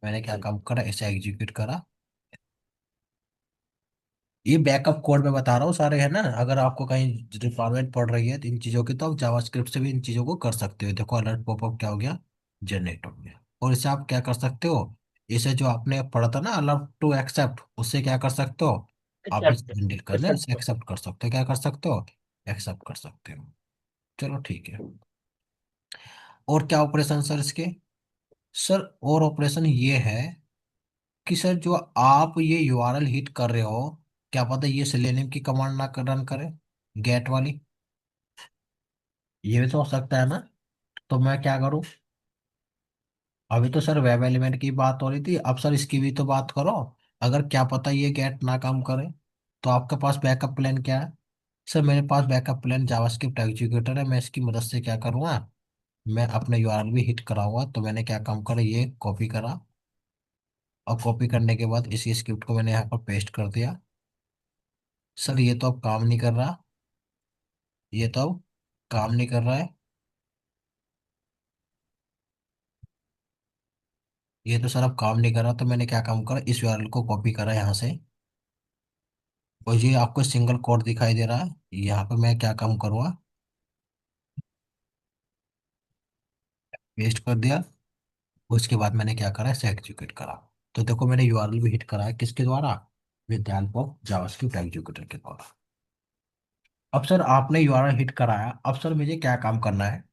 मैंने क्या काम करा, इसे एग्जीक्यूट करा। ये बैकअप कोड में बता रहा हूँ सारे, है ना। अगर आपको कहीं रिक्वायरमेंट पड़ रही है तो इन चीज़ों की, तो आप जावास्क्रिप्ट से भी इन चीज़ों को कर सकते हो। देखो अलर्ट पॉपअप क्या हो गया, जनरेट हो गया। और इसे आप क्या कर सकते हो, इसे जो आपने पढ़ा था ना अलर्ट टू एक्सेप्ट, उससे क्या कर सकते हो, आप इसे एक्सेप्ट, जनरेट करना, इसे एक्सेप्ट। एक्सेप्ट कर सकते हो। क्या कर सकते हो, एक्सेप्ट कर सकते हो। चलो ठीक है। और क्या ऑपरेशन सर इसके, सर और ऑपरेशन ये है कि सर जो आप ये यूआरएल हिट कर रहे हो, क्या पता ये सेलेनियम की कमांड ना रन करे, गेट वाली। ये भी तो हो सकता है ना। तो मैं क्या करूं, अभी तो सर वेब एलिमेंट की बात हो रही थी, अब सर इसकी भी तो बात करो। अगर क्या पता ये गेट ना काम करे, तो आपके पास बैकअप प्लान क्या है। सर मेरे पास बैकअप प्लान जावास्क्रिप्ट एग्जीक्यूटर है। मैं इसकी मदद से क्या करूंगा, मैं अपने यूआरएल भी हिट कराऊंगा। तो मैंने क्या काम करा, ये कॉपी करा, और कॉपी करने के बाद इसी स्क्रिप्ट को मैंने यहाँ पर पेस्ट कर दिया। सर ये तो अब काम नहीं कर रहा, ये तो अब काम नहीं कर रहा है। ये तो सर अब काम नहीं कर रहा, तो मैंने क्या काम करा, इस यूआरएल को कॉपी करा यहाँ से। और ये आपको सिंगल कोड दिखाई दे रहा है, यहाँ पे मैं क्या काम करूँगा, पेस्ट कर दिया। उसके बाद मैंने क्या करा, इसे एग्जीक्यूट करा। तो देखो मैंने यूआरएल भी हिट करा है, किसके द्वारा, with the help of JavaScript executor के द्वारा। अब सर आपने यूआरएल हिट कराया, अब सर मुझे क्या काम करना है,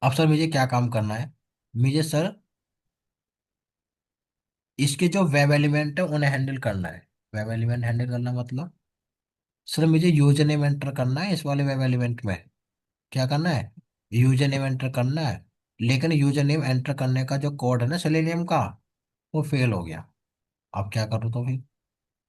अब सर मुझे क्या काम करना है, मुझे सर इसके जो वेब एलिमेंट है उन्हें हैंडल करना है। वेब एलिमेंट हैंडल करना मतलब, सर मुझे यूजर नेम एंटर करना है इस वाले वेब एलिमेंट में। क्या करना है, यूजर नेम एंटर करना है। लेकिन यूजर नेम एंटर करने का जो कोड है ना सेलेनियम का, वो फेल हो गया। अब क्या करूँ तो फिर,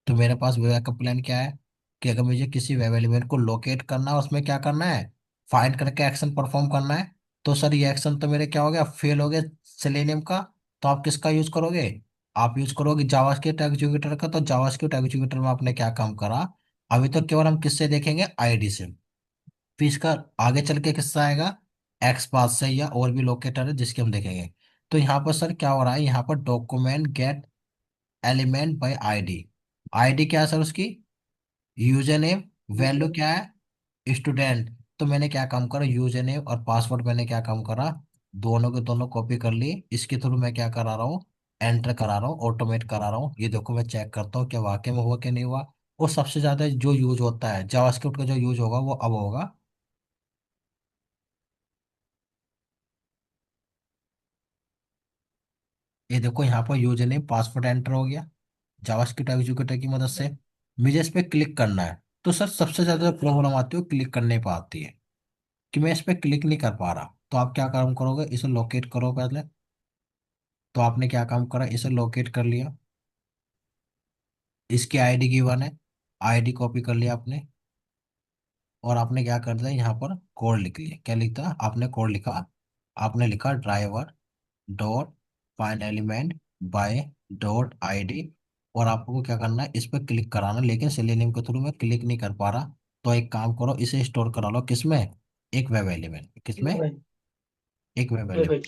तो मेरे पास बैकअप प्लान क्या है, कि अगर मुझे किसी वेब एलिमेंट को लोकेट करना है, उसमें क्या करना है, फाइंड करके एक्शन परफॉर्म करना है। तो सर ये एक्शन तो मेरे क्या हो गया, फेल हो गया सेलेनियम का। तो आप किसका यूज करोगे, आप यूज करोगे जावास्क्रिप्ट एग्जीक्यूटर का। तो जावास्क्रिप्ट एग्जीक्यूटर में आपने क्या काम करा, अभी तो केवल हम किससे देखेंगे, आईडी से। फिर इसका आगे चल के किस्सा आएगा, एक्स पाथ से, या और भी लोकेटर है जिसके हम देखेंगे। तो यहाँ पर सर क्या हो रहा है, यहाँ पर document gate element by ID. ID क्या है सर उसकी, यूजर नेम। वैल्यू क्या है, स्टूडेंट। तो मैंने क्या काम करा, यूजर नेम और पासवर्ड मैंने क्या काम करा, दोनों के दोनों कॉपी कर ली। इसके थ्रू मैं क्या करा रहा हूँ, एंटर करा रहा हूँ, ऑटोमेट करा रहा हूँ। ये देखो मैं चेक करता हूँ क्या वाकई में हुआ कि नहीं हुआ। और सबसे ज्यादा जो यूज होता है जावास्क्रिप्ट का, जो यूज होगा वो अब होगा, ये देखो यहाँ पर यूजर नेम पासवर्ड एंटर हो गया जावास्क्रिप्ट एग्जीक्यूटर की मदद से। मुझे इस पे क्लिक करना है। तो सर सबसे ज्यादा प्रॉब्लम आती है क्लिक करने पर आती है, कि मैं इस पे क्लिक नहीं कर पा रहा। तो आप क्या काम करोगे, इसे लोकेट करो पहले। तो आपने क्या काम करा, इसे लोकेट कर लिया। इसकी आईडी गिवन है, आईडी कॉपी कर लिया आपने। और आपने क्या कर दिया, यहाँ पर कोड लिख लिया। क्या लिखा आपने, कोड लिखा, आपने लिखा driver dot find element by dot ID. और आपको क्या करना है, इस पर क्लिक कराना। लेकिन सेलेनियम के थ्रू मैं क्लिक नहीं कर पा रहा। तो एक काम करो, इसे स्टोर करा लो किसमें, एक वेब एलिमेंट, किसमें, एक वेब एलिमेंट।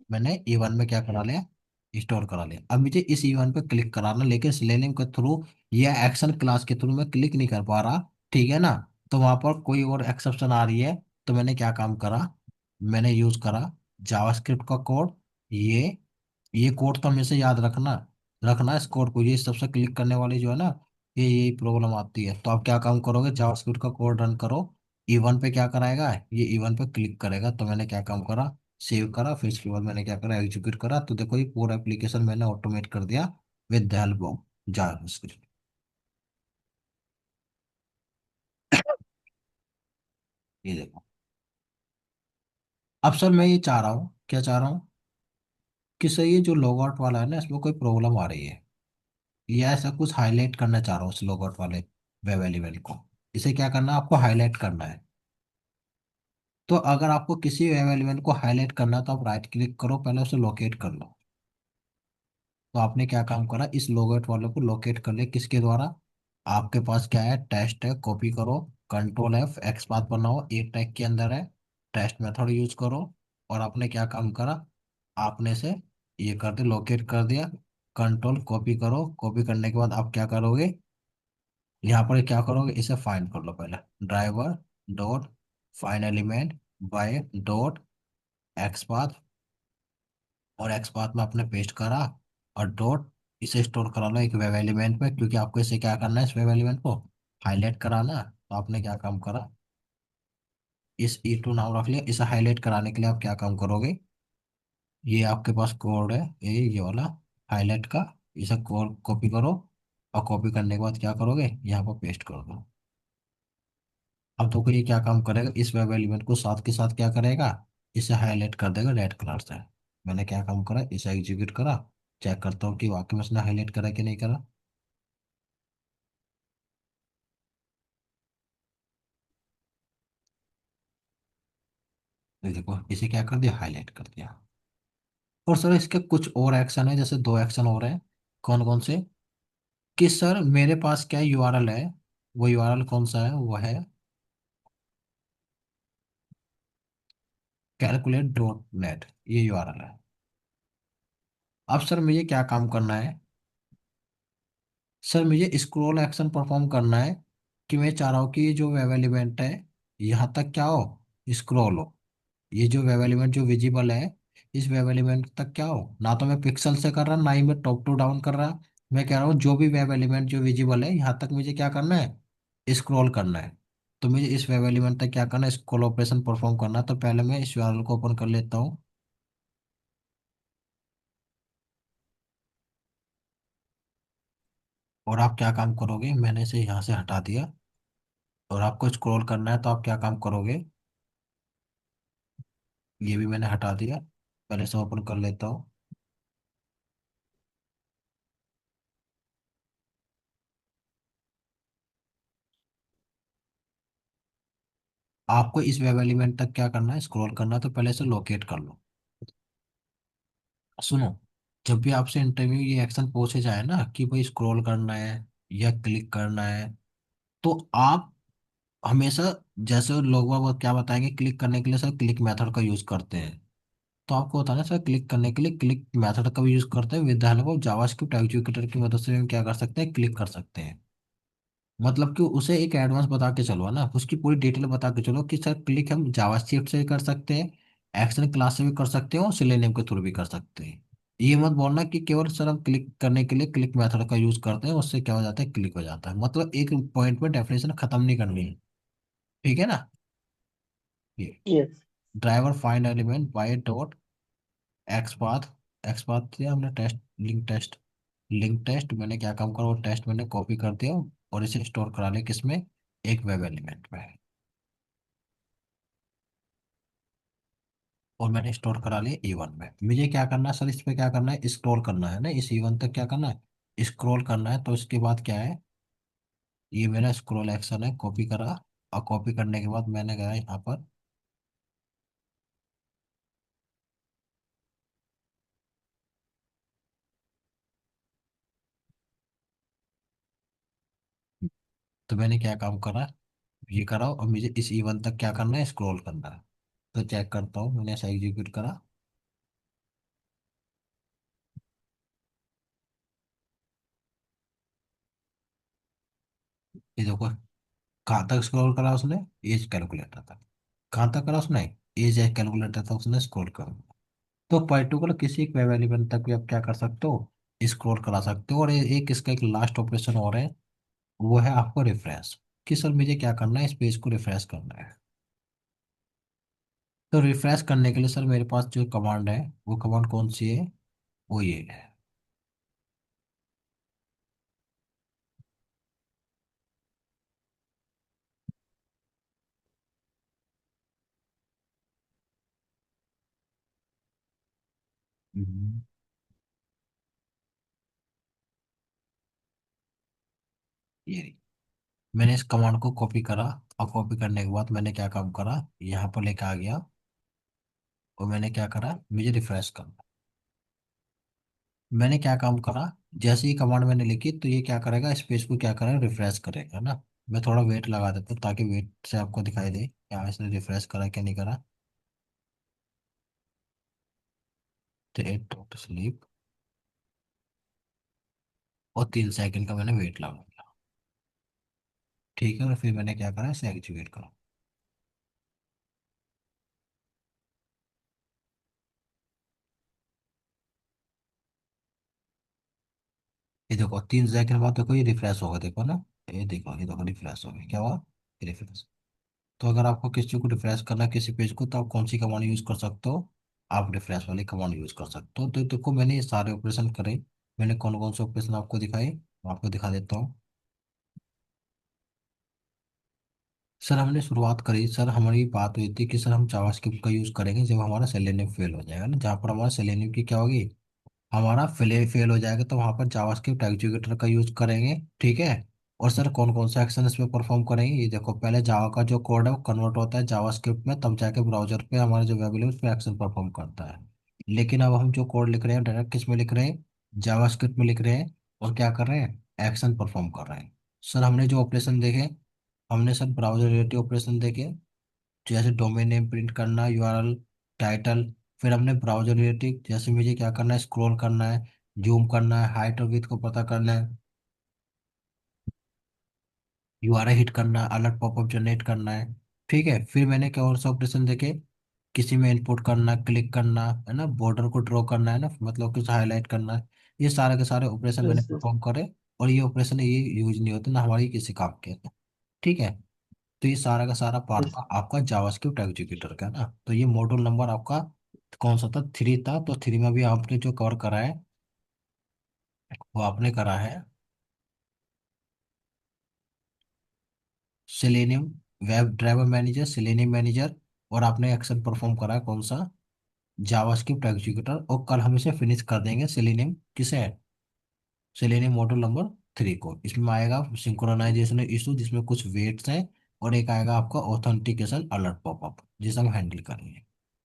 मैंने E1 में क्या करा लिया, स्टोर करा लिया। अब मुझे इस E1 पे क्लिक कराना, लेकिन सेलेनियम के थ्रू या एक्शन क्लास के थ्रू मैं क्लिक नहीं कर पा रहा, ठीक है ना। तो वहां पर कोई और एक्सेप्शन आ रही है। तो मैंने क्या काम करा, मैंने यूज करा जावास्क्रिप्ट का कोड। ये ये कोड तो हमेशा याद रखना, रखना इस कोड को। ये सबसे क्लिक करने वाली जो है ना, ये यही प्रॉब्लम आती है। तो आप क्या काम करोगे, जावास्क्रिप्ट का कोड रन करो। E1 पे क्या कराएगा, ये E1 पे क्लिक करेगा। तो मैंने क्या काम करा, सेव करा। फिर इसके बाद मैंने क्या करा, एग्जीक्यूट करा। तो देखो ये पूरा एप्लीकेशन मैंने ऑटोमेट कर दिया with the help of JavaScript. ये देखो। अब सर मैं ये चाह रहा हूँ, क्या चाह रहा हूँ, कि सर ये जो लॉग आउट वाला है ना, इसमें कोई प्रॉब्लम आ रही है, या ऐसा कुछ हाईलाइट करना चाह रहा हूँ इस लॉग आउट वाले वेब एलिमेंट को। इसे क्या करना है, आपको हाईलाइट करना है। तो अगर आपको किसी वेब एलिमेंट को हाईलाइट करना है, तो आप राइट क्लिक करो, पहले उसे लोकेट कर लो। तो आपने क्या काम करा, इस लोगोट वाले को लोकेट कर ले, किसके द्वारा, आपके पास क्या है, टेस्ट है, कॉपी करो, कंट्रोल F एक्स पाथ बनाओ, एक टैग के अंदर है, टेस्ट मेथड यूज करो। और आपने क्या काम करा, आपने से ये कर दिया, लोकेट कर दिया। कंट्रोल कॉपी करो, कॉपी करने के बाद आप क्या करोगे, यहाँ पर क्या करोगे, इसे फाइंड कर लो पहले। Driver dot find element by dot X path, और एक्स पाथ में आपने पेस्ट करा, और डॉट इसे स्टोर करा लो एक वेब एलिमेंट में, क्योंकि आपको इसे क्या करना है, इस वेब एलिमेंट को हाईलाइट कराना। तो आपने क्या काम करा, इस E2 नाम रख लिया। इसे हाईलाइट कराने के लिए आप क्या काम करोगे, ये आपके पास कोड है, ये वाला हाईलाइट का, इसे कोड कॉपी करो। और कॉपी करने के बाद क्या करोगे, यहाँ पर पेस्ट कर दो। अब तो ये क्या काम करेगा, इस वेब एलिमेंट को साथ के साथ क्या करेगा, इसे हाईलाइट कर देगा रेड कलर से। मैंने क्या काम करा, इसे एग्जीक्यूट करा, चेक करता हूँ कि वाकई में इसने हाईलाइट करा कि नहीं करा। ये देखो, इसे क्या कर दिया, हाईलाइट कर दिया। और सर इसके कुछ और एक्शन है, जैसे दो एक्शन और हैं। कौन कौन से, कि सर मेरे पास क्या यूआरएल है, वो यूआरएल कौन सा है, वो है calculate.net, ये यूआरएल है। अब सर मुझे क्या काम करना है, सर मुझे स्क्रॉल एक्शन परफॉर्म करना है, कि मैं चाह रहा हूँ कि ये जो वेब एलिमेंट है यहाँ तक क्या हो, स्क्रॉल हो। ये जो वेब एलिमेंट जो विजिबल है, इस वेब एलिमेंट तक क्या हो, ना तो मैं पिक्सल से कर रहा, ना ही मैं टॉप टू डाउन कर रहा। मैं कह रहा हूँ जो भी वेब एलिमेंट जो विजिबल है यहाँ तक मुझे क्या करना है, स्क्रॉल करना है। तो मुझे इस वेब एलिमेंट तक क्या करना है, स्क्रॉल ऑपरेशन परफॉर्म करना है। तो पहले मैं इस यूआरएल को ओपन कर लेता हूँ। और आप क्या काम करोगे, मैंने इसे यहाँ से हटा दिया, और आपको स्क्रॉल करना है तो आप क्या काम करोगे, ये भी मैंने हटा दिया, पहले से ओपन कर लेता हूँ। आपको इस वेब एलिमेंट तक क्या करना है, स्क्रॉल करना है, तो पहले से लोकेट कर लो। सुनो, जब भी आपसे इंटरव्यू ये एक्शन पूछे जाए ना कि भाई स्क्रॉल करना है या क्लिक करना है, तो आप हमेशा, जैसे लोग वो क्या बताएंगे, क्लिक करने के लिए सर क्लिक मेथड का यूज करते हैं। तो आपको बताना सर, क्लिक करने के लिए क्लिक मेथड का भी यूज करते हैं, with the help of JavaScript executor की मदद से हम क्या कर सकते हैं, क्लिक कर सकते हैं। मतलब कि उसे एक एडवांस बता के चलो, है ना, उसकी पूरी डिटेल बता के चलो कि सर क्लिक हम जावास्क्रिप्ट से भी कर सकते हैं, एक्शन क्लास से भी कर सकते हैं, और सिलेनियम के थ्रू भी कर सकते हैं। ये मत बोलना कि केवल सर हम क्लिक करने के लिए क्लिक मेथड का यूज करते हैं, उससे क्या हो जाता है, क्लिक हो जाता है। मतलब एक पॉइंट में डेफिनेशन खत्म नहीं करनी है। ठीक है ना, ये yes. Driver find element by dot X path, X path दिया हमने, test link test, link test मैंने क्या काम करा, वो टेस्ट मैंने कॉपी कर दिया, और इसे स्टोर करा लिया किसमें, एक वेब एलिमेंट में। और मैंने स्टोर करा लिया E1 में। मुझे क्या करना है सर, इस पे क्या करना है, स्क्रॉल करना है ना, इस E1 तक क्या करना है, स्क्रॉल करना है। तो इसके बाद क्या है, ये मेरा स्क्रॉल एक्शन है, कॉपी करा। और कॉपी करने के बाद मैंने गया यहाँ पर, तो मैंने क्या काम करा, ये करा, और मुझे इस E1 तक क्या करना है, स्क्रॉल करना है। तो चेक करता हूँ, मैंने ऐसा एग्जीक्यूट करा। ये देखो, कहाँ तक स्क्रॉल करा उसने, एज कैलकुलेटर तक। कहाँ तक करा उसने, एज कैलकुलेटर तक उसने स्क्रॉल करा। तो पर्टिकुलर किसी एक वेब एलिमेंट तक भी आप क्या कर सकते हो, स्क्रॉल करा सकते हो। और एक इसका एक लास्ट ऑपरेशन और है, वो है आपको रिफ्रेश, कि सर मुझे क्या करना है, इस पेज को रिफ्रेश करना है। तो रिफ्रेश करने के लिए सर मेरे पास जो कमांड है, वो कमांड कौन सी है, वो ये है। हम्म, ये रही। मैंने इस कमांड को कॉपी करा, और कॉपी करने के बाद मैंने क्या काम करा, यहाँ पर लेके आ गया, और मैंने क्या करा, मुझे रिफ्रेश करना। मैंने क्या काम करा, जैसे ही कमांड मैंने लिखी, तो ये क्या करेगा, इस पेज को क्या करेगा, रिफ्रेश करेगा ना। मैं थोड़ा वेट लगा देता हूँ ताकि वेट से आपको दिखाई दे क्या इसने रिफ्रेश करा क्या नहीं करा। तो 8 टू स्लीप, और 3 सेकंड का मैंने वेट लगा दिया। ठीक है, और फिर मैंने क्या करा, इसे एक्टिवेट करा। ये देखो 3 सेकंड बाद देखो ये रिफ्रेश होगा, देखो ना। ये देखो रिफ्रेश हो गया, क्या हुआ, रिफ्रेश। तो अगर आपको किसी चीज को रिफ्रेश करना है, किसी पेज को, तो आप कौन सी कमांड यूज कर सकते हो, आप रिफ्रेश वाली कमांड यूज कर सकते हो। तो देखो मैंने ये सारे ऑपरेशन करे। मैंने कौन कौन से ऑपरेशन आपको दिखाए, मैं आपको दिखा देता हूँ। सर हमने शुरुआत करी, सर हमारी बात हुई थी कि सर हम जावास्क्रिप्ट का यूज करेंगे जब हमारा सेलेनियम फेल हो जाएगा ना, जहाँ पर हमारा सेलेनियम की क्या होगी, हमारा फेल हो जाएगा, तो वहां पर जावास्क्रिप्ट एग्जीक्यूटर का यूज करेंगे। ठीक है। और सर कौन कौन सा एक्शन इसमें परफॉर्म करेंगे, ये देखो पहले जावा का जो कोड है वो कन्वर्ट होता है जावास्क्रिप्ट में, तब जाके ब्राउजर पे हमारे जो वेब है उस पर एक्शन परफॉर्म करता है। लेकिन अब हम जो कोड लिख रहे हैं डायरेक्ट किस में लिख रहे हैं, जावास्क्रिप्ट में लिख रहे हैं, और क्या कर रहे हैं, एक्शन परफॉर्म कर रहे हैं। सर हमने जो ऑपरेशन देखे, हमने सर ब्राउजर रिलेटिव ऑपरेशन देखे, जैसे डोमेन नेम प्रिंट करना, यूआरएल, टाइटल। फिर हमने ब्राउजर रिलेटिव, जैसे मुझे क्या करना है, स्क्रॉल करना है, जूम करना है, हाइट और विड्थ को पता करना है, यूआरएल हिट करना है, अलर्ट पॉपअप जनरेट करना है। ठीक है, फिर मैंने क्या और सा ऑपरेशन देखे, किसी में इनपुट करना, क्लिक करना है ना, बॉर्डर को ड्रॉ करना है ना, मतलब कुछ हाईलाइट करना है। ये सारे के सारे ऑपरेशन मैंने यस यस परफॉर्म करे। और ये ऑपरेशन ये यूज नहीं होते ना हमारी किसी काम के। ठीक है। तो ये सारा का सारा पार्ट यस। था आपका जावास्क्रिप्ट एग्जीक्यूटर का ना। तो ये मॉड्यूल नंबर आपका कौन सा था, 3 था। तो 3 में भी आपने जो कवर करा है वो आपने करा है selenium web driver manager, selenium manager. और आपने एक्शन परफॉर्म करा है कौन सा, जावास्क्रिप्ट एग्जीक्यूटर। और कल हम इसे फिनिश कर देंगे सेलेनियम किसे, सेलेनियम मॉड्यूल नंबर 3 को। इसमें आएगा सिंक्रोनाइजेशन इशू जिसमें कुछ वेट्स हैं, और एक आएगा आपका ऑथेंटिकेशन अलर्ट पॉपअप जिसे हम हैंडल करेंगे।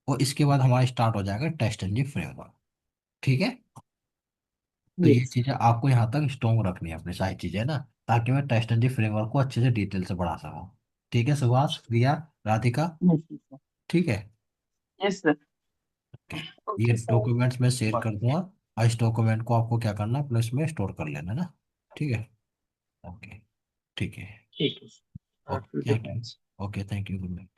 और इसके बाद हमारा स्टार्ट हो जाएगा टेस्ट इंजन फ्रेमवर्क। ठीक है। तो ये यस चीजें आपको यहाँ तक स्ट्रॉन्ग रखनी है अपनी सारी चीजें ना, ताकि मैं टेस्ट इंजन फ्रेमवर्क को अच्छे से डिटेल से बढ़ा सकूँ। ठीक है सुभाष, प्रिया, राधिका। यस ठीक है। Yes sir. ओके। ये ओके सर। डॉक्यूमेंट्स मैं शेयर कर दूंगा, और इस डॉक्यूमेंट को आपको क्या करना है, प्लस में स्टोर कर लेना ना। ठीक है। ओके। ठीक है। ठीक है sir. Okay, good thank you. Night. Okay, thank you, good night.